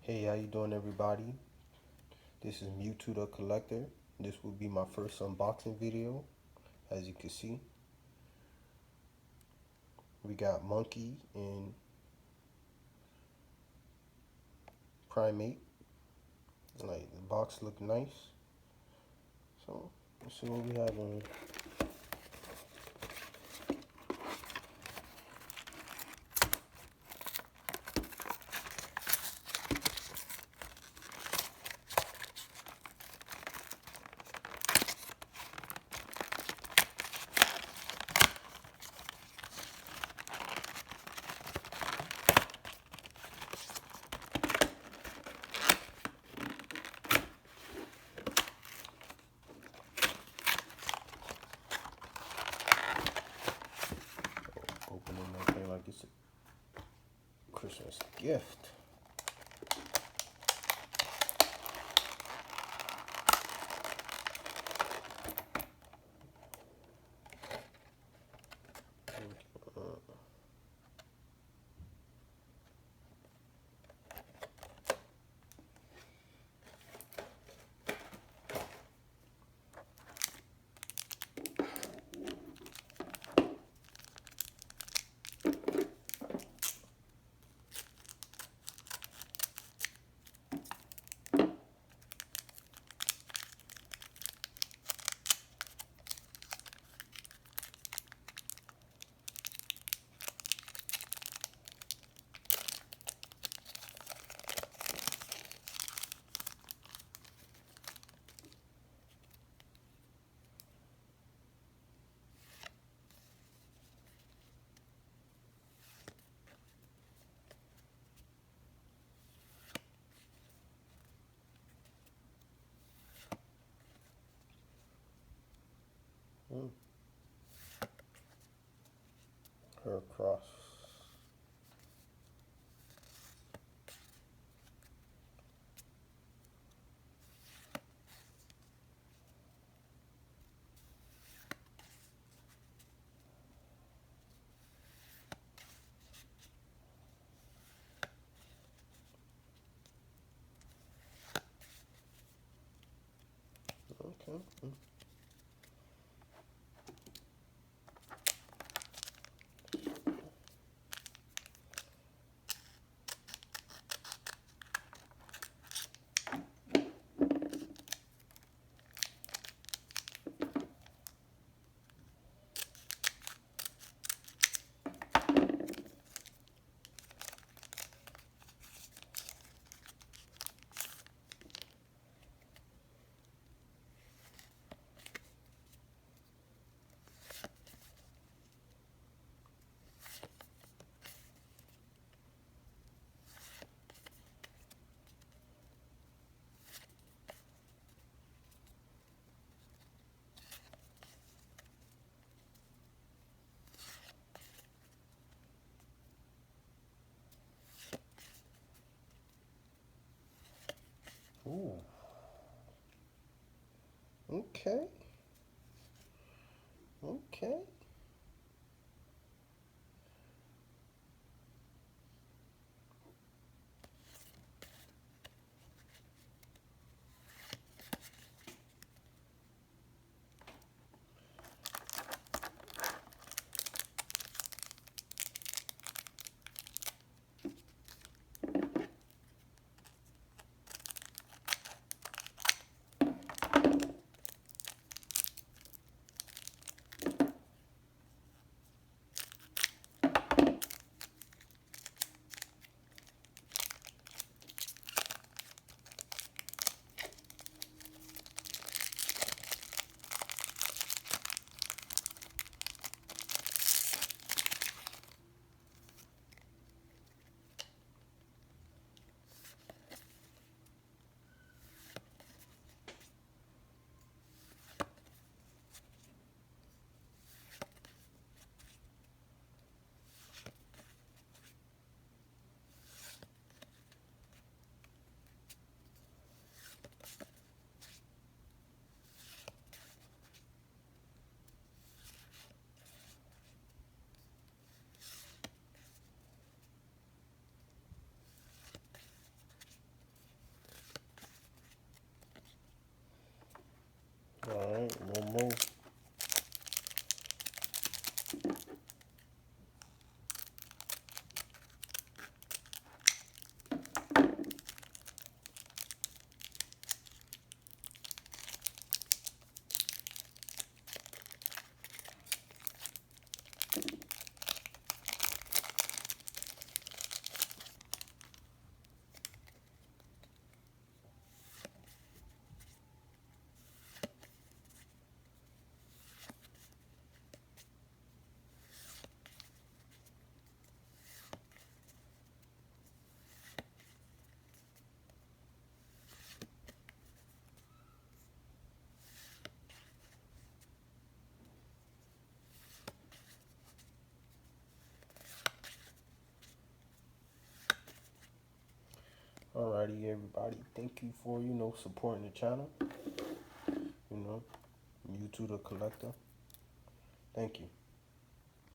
Hey, how you doing, everybody? This is Mewtwo the Collector. This will be my first unboxing video. As you can see, we got Monkey and Primate. Like, the box look nice. So let's see what we have on it. Opening that thing like it's a Christmas gift. Her cross. Okay. Ooh. Okay. Okay. Alrighty, everybody. Thank you for, supporting the channel. Mewtwo the Collector. Thank you.